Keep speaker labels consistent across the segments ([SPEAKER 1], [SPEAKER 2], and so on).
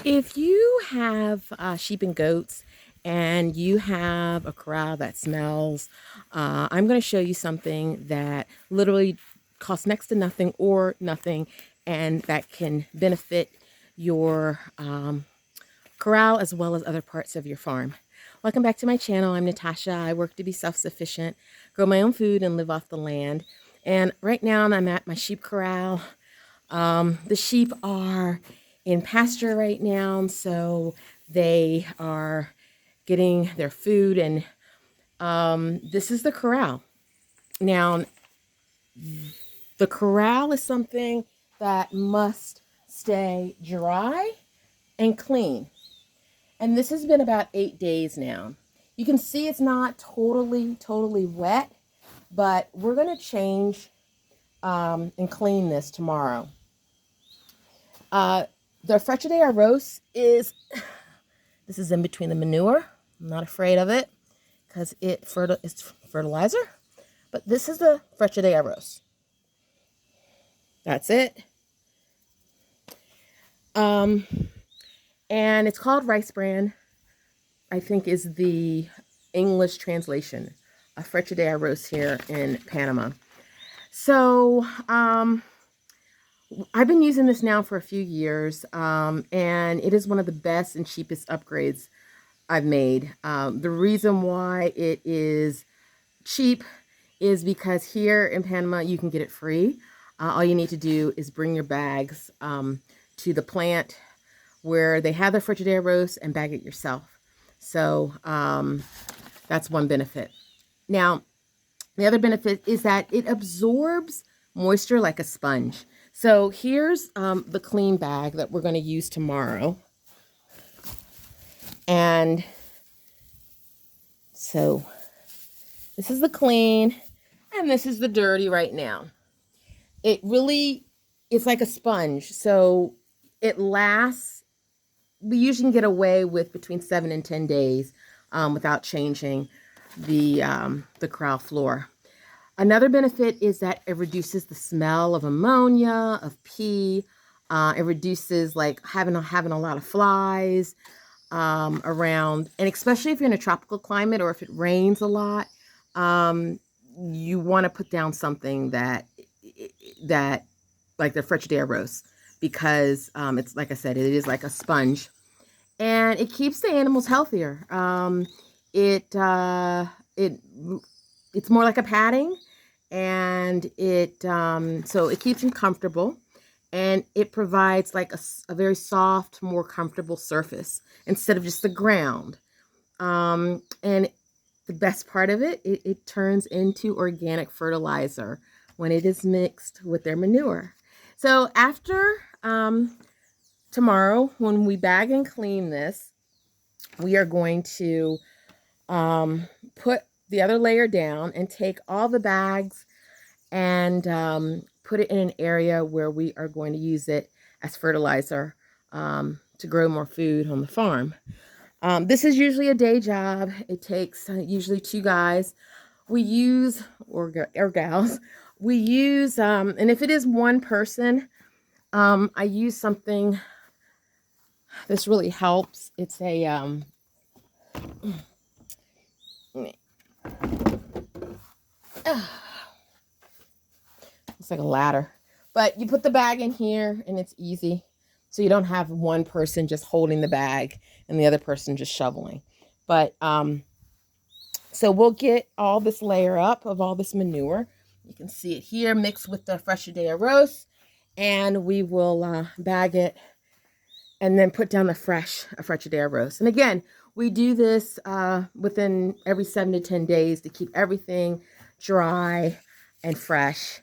[SPEAKER 1] If you have sheep and goats and you have a corral that smells, I'm going to show you something that literally costs next to nothing or nothing and that can benefit your corral as well as other parts of your farm. Welcome back to my channel. I'm Natasha. I work to be self-sufficient, grow my own food, and live off the land. And right now I'm at my sheep corral. The sheep are in pasture right now, so they are getting their food, and this is the corral. Now, the corral is something that must stay dry and clean. And this has been about 8 days now. You can see it's not totally wet, but we're going to change and clean this tomorrow. The fresh de arroz is, this is in between the manure. I'm not afraid of it because it's fertilizer. But this is the fresh de arroz. That's it. And it's called rice bran, I think is the English translation of fresh de arroz here in Panama. So, I've been using this now for a few years, and it is one of the best and cheapest upgrades I've made. The reason why it is cheap is because here in Panama, you can get it free. All you need to do is bring your bags to the plant where they have the fresh de arroz and bag it yourself. So that's one benefit. Now, the other benefit is that it absorbs moisture like a sponge. So here's the clean bag that we're going to use tomorrow. And so this is the clean and this is the dirty right now. It's like a sponge. So it lasts. We usually get away with between 7 and 10 days without changing the corral floor. Another benefit is that it reduces the smell of ammonia, of pee. It reduces like having a lot of flies around, and especially if you're in a tropical climate or if it rains a lot, you want to put down something that like the fresh de arroz, because it's, like I said, it is like a sponge, and it keeps the animals healthier. It's more like a padding, and so it keeps them comfortable, and it provides like a very soft, more comfortable surface instead of just the ground. And the best part of it, it turns into organic fertilizer when it is mixed with their manure. So after tomorrow, when we bag and clean this, we are going to put the other layer down and take all the bags and put it in an area where we are going to use it as fertilizer to grow more food on the farm. This is usually a day job. It takes usually 2 guys. We use, or gals, we use, and if it is one person, I use something. This really helps. It's a, it's like a ladder, but you put the bag in here and it's easy. So you don't have one person just holding the bag and the other person just shoveling. But, so we'll get all this layer up of all this manure. You can see it here mixed with the fresh de arroz, and we will bag it and then put down the fresh de arroz. And again, we do this within every 7 to 10 days to keep everything dry and fresh.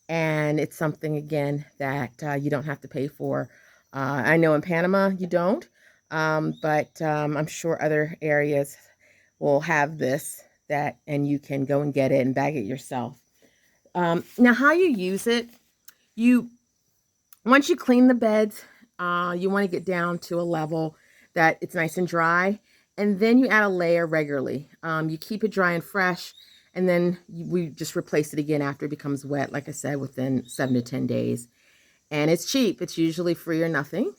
[SPEAKER 1] And it's something, again, that you don't have to pay for. I know in Panama you don't, but I'm sure other areas will have this, and you can go and get it and bag it yourself. Now, how you use it, once you clean the beds, you want to get down to a level that it's nice and dry, and then you add a layer regularly. You keep it dry and fresh, and then we just replace it again after it becomes wet, like I said, within 7 to 10 days. And it's cheap. It's usually free or nothing.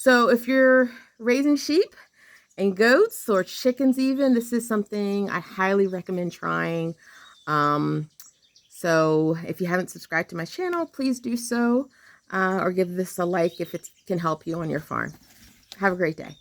[SPEAKER 1] So if you're raising sheep and goats or chickens even, this is something I highly recommend trying. So if you haven't subscribed to my channel, please do so, or give this a like if it can help you on your farm. Have a great day.